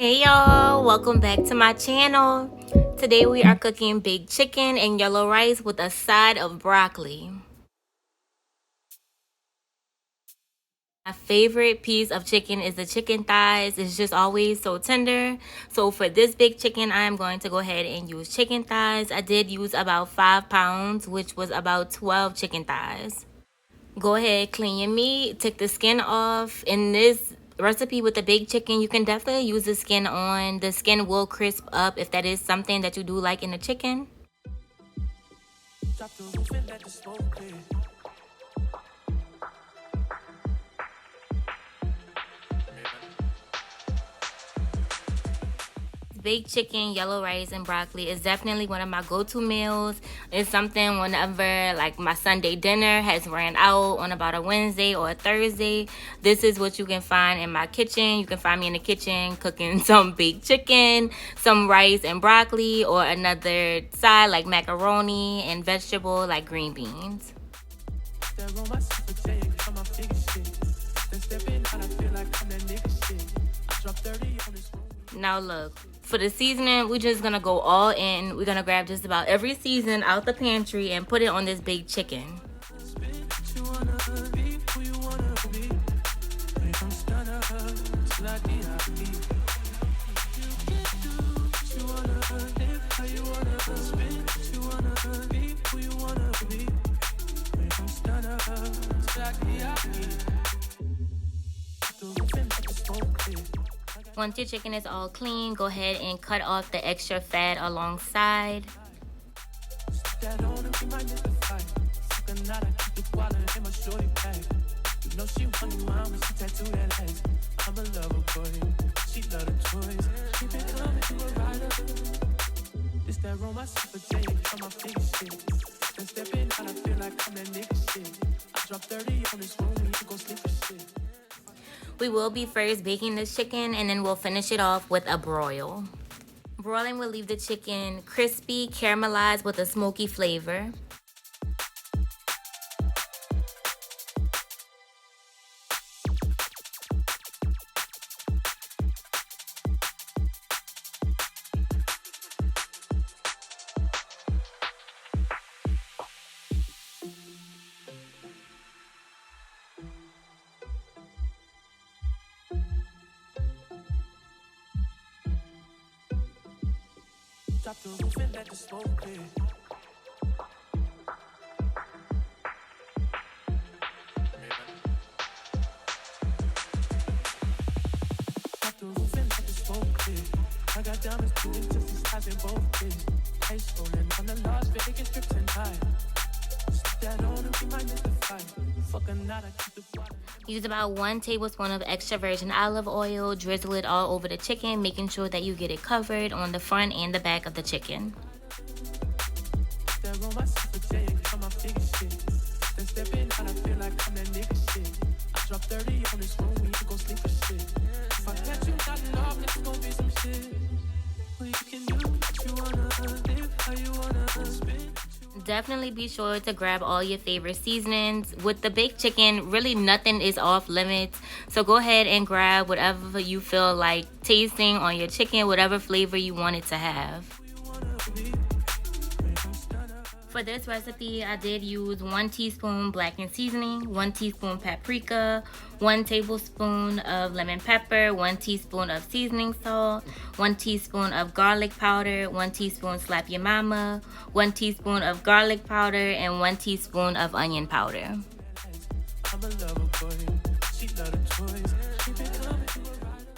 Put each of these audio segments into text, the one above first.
Hey y'all, welcome back to my channel. Today we are cooking baked chicken and yellow rice with a side of broccoli. My favorite piece of chicken is the chicken thighs. It's just always so tender. So for this big chicken, I am going to go ahead and use chicken thighs. I did use about 5 pounds, which was about 12 chicken thighs. Go ahead, clean your meat, take the skin off. In this recipe with the baked chicken, you can definitely use the skin on. The skin will crisp up if that is something that you do like in the chicken. Baked chicken, yellow rice, and broccoli is definitely one of my go-to meals. It's something whenever like my Sunday dinner has ran out on about a Wednesday or a Thursday. This is what you can find in my kitchen. You can find me in the kitchen cooking some baked chicken, some rice and broccoli, or another side like macaroni and vegetable like green beans. Now look, for the seasoning, we're just gonna go all in. We're gonna grab just about every season out the pantry and put it on this baked chicken. Once your chicken is all clean, go ahead and cut off the extra fat alongside. We will be first baking this chicken and then we'll finish it off with a broil. Broiling will leave the chicken crispy, caramelized with a smoky flavor. Drop the roof and let the smoke clear. Drop the roof and let the smoke clear. I got diamonds doing just these eyes in both ways. Ice rolling on the Las Vegas strip tonight. Stick that on and remind us to fight. Fuck a night, I keep the water. Use about 1 tablespoon of extra virgin olive oil. Drizzle it all over the chicken, making sure that you get it covered on the front and the back of the chicken. Definitely be sure to grab all your favorite seasonings. With the baked chicken, really nothing is off limits. So go ahead and grab whatever you feel like tasting on your chicken, whatever flavor you want it to have. For this recipe, I did use 1 teaspoon blackened seasoning, 1 teaspoon paprika, 1 tablespoon of lemon pepper, 1 teaspoon of seasoning salt, 1 teaspoon of garlic powder, 1 teaspoon slap your mama, 1 teaspoon of garlic powder, and 1 teaspoon of onion powder.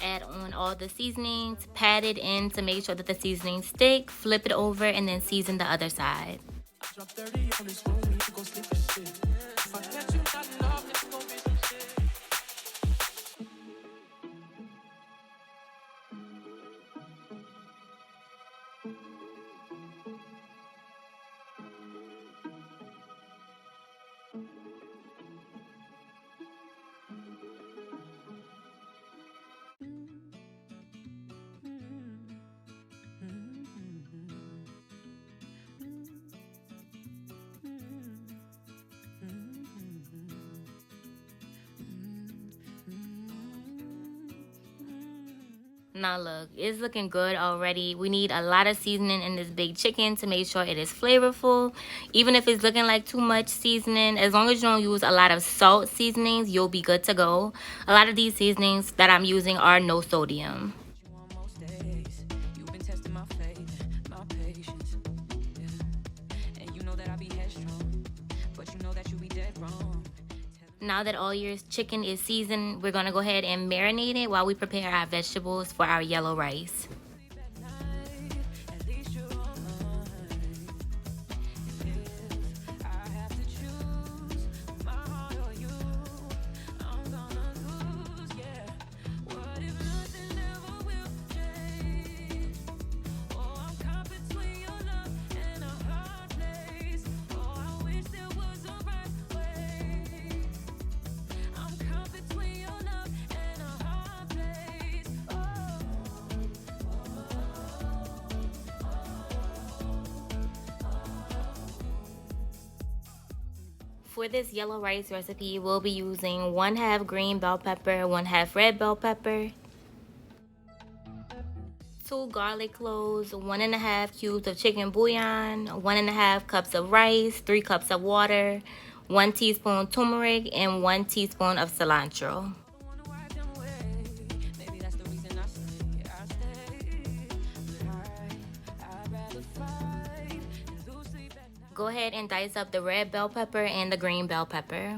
Add on all the seasonings, pat it in to make sure that the seasonings stick, flip it over, and then season the other side. Drop 30 on this room, you go sleep for shit. If I catch you not in love, it's gonna be some shit. Now look, it's looking good already. We need a lot of seasoning in this baked chicken to make sure it is flavorful. Even if it's looking like too much seasoning, as long as you don't use a lot of salt seasonings, you'll be good to go. A lot of these seasonings that I'm using are no sodium. Now that all your chicken is seasoned, we're gonna go ahead and marinate it while we prepare our vegetables for our yellow rice. For this yellow rice recipe, we'll be using 1/2 green bell pepper, 1/2 red bell pepper, 2 garlic cloves, 1½ cubes of chicken bouillon, 1½ cups of rice, 3 cups of water, 1 teaspoon turmeric, and 1 teaspoon of cilantro. Go ahead and dice up the red bell pepper and the green bell pepper.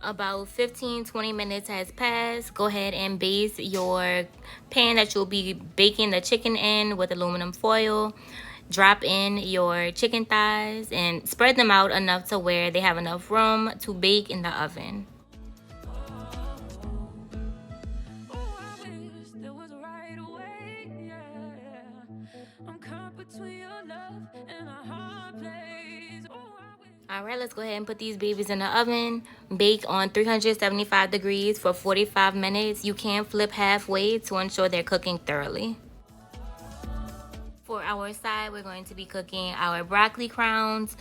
About 15-20 minutes has passed. Go ahead and base your pan that you'll be baking the chicken in with aluminum foil. Drop in your chicken thighs and spread them out enough to where they have enough room to bake in the oven. Alright, let's go ahead and put these babies in the oven. Bake on 375 degrees for 45 minutes. You can flip halfway to ensure they're cooking thoroughly. For our side, we're going to be cooking our broccoli crowns.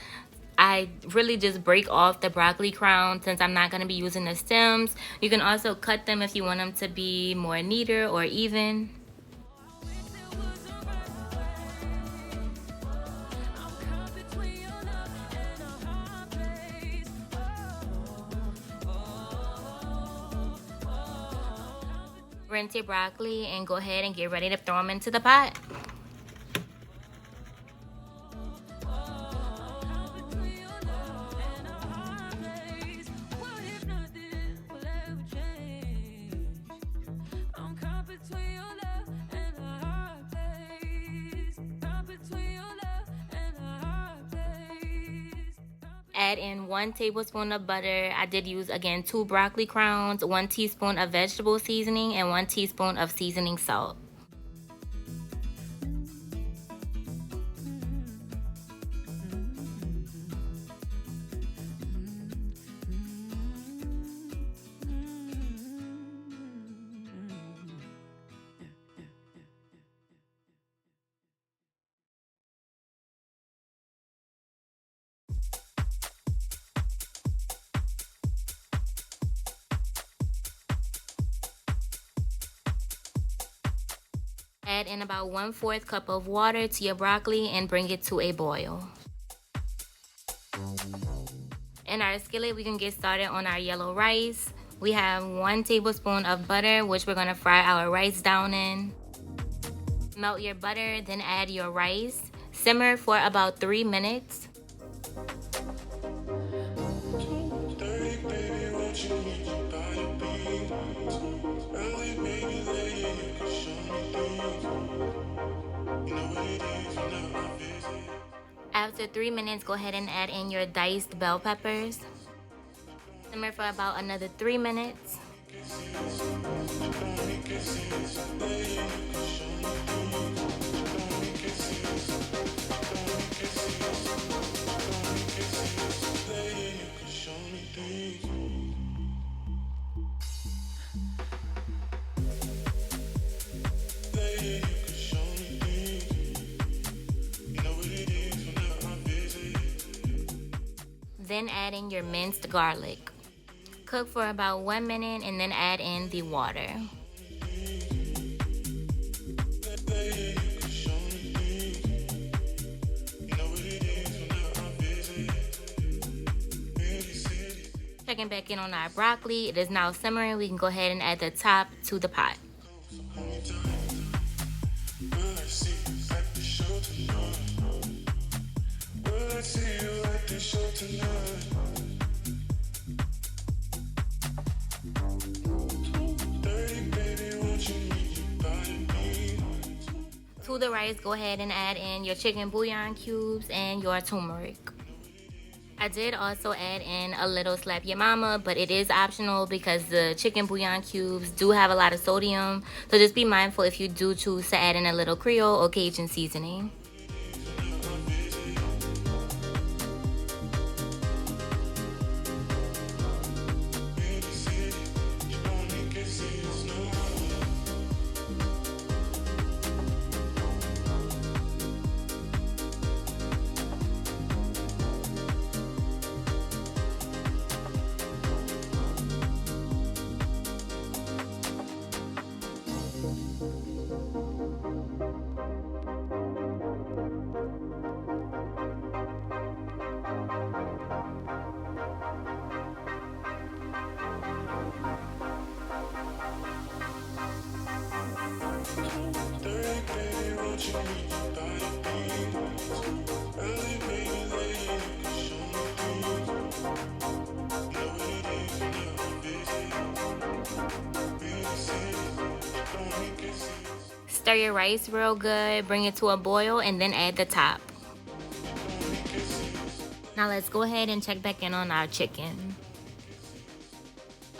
I really just break off the broccoli crowns since I'm not going to be using the stems. You can also cut them if you want them to be more neater or even. Rinse your broccoli and go ahead and get ready to throw them into the pot. Add in 1 tablespoon of butter. I did use, again, 2 broccoli crowns, 1 teaspoon of vegetable seasoning, and 1 teaspoon of seasoning salt. Add in about 1/4 cup of water to your broccoli and bring it to a boil. In our skillet, we can get started on our yellow rice. We have 1 tablespoon of butter, which we're going to fry our rice down in. Melt your butter, then add your rice. Simmer for about 3 minutes. After 3 minutes, go ahead and add in your diced bell peppers. Simmer for about another 3 minutes. then add in your minced garlic. Cook for about 1 minute and then add in the water. Checking back in on our broccoli. It is now simmering. We can go ahead and add the top to the pot. To the rice, go ahead and add in your chicken bouillon cubes and your turmeric. I did also add in a little Slap Your Mama, but it is optional because the chicken bouillon cubes do have a lot of sodium. So just be mindful if you do choose to add in a little Creole or Cajun seasoning. Stir your rice real good, bring it to a boil, and then add the top. Now let's go ahead and check back in on our chicken.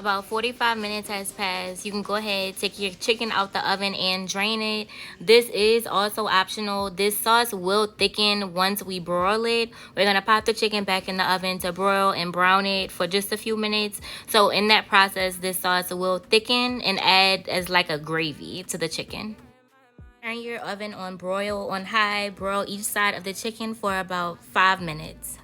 About 45 minutes has passed. You can go ahead, take your chicken out the oven and drain it. This is also optional. This sauce will thicken once we broil it. We're going to pop the chicken back in the oven to broil and brown it for just a few minutes. So in that process, this sauce will thicken and add as like a gravy to the chicken. Turn your oven on broil on high. Broil each side of the chicken for about 5 minutes.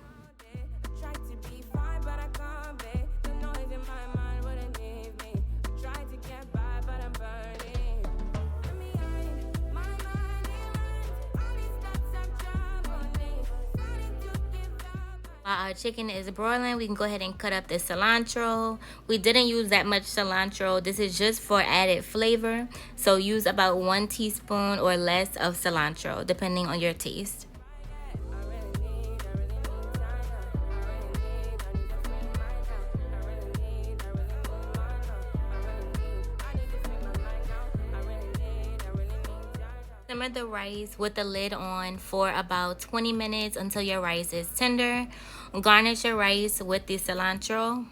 While our chicken is broiling, we can go ahead and cut up the cilantro. We didn't use that much cilantro. This is just for added flavor. So use about 1 teaspoon or less of cilantro, depending on your taste. Simmer the rice with the lid on for about 20 minutes until your rice is tender. Garnish your rice with the cilantro.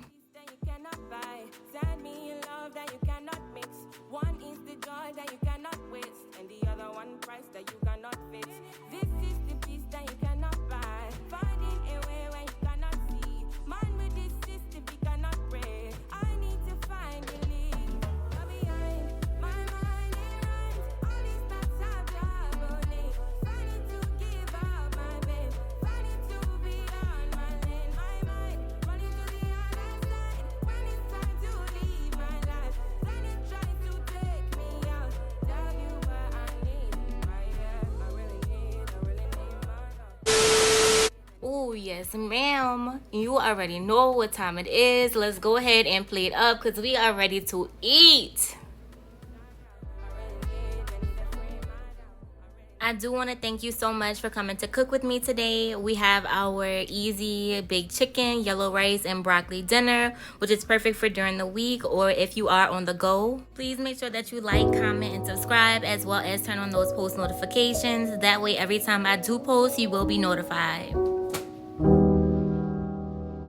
Oh, yes, ma'am. You already know what time it is. Let's go ahead and plate up because we are ready to eat. I do want to thank you so much for coming to cook with me today. We have our easy baked chicken, yellow rice, and broccoli dinner, which is perfect for during the week or if you are on the go. Please make sure that you like, comment, and subscribe, as well as turn on those post notifications. That way, every time I do post, you will be notified.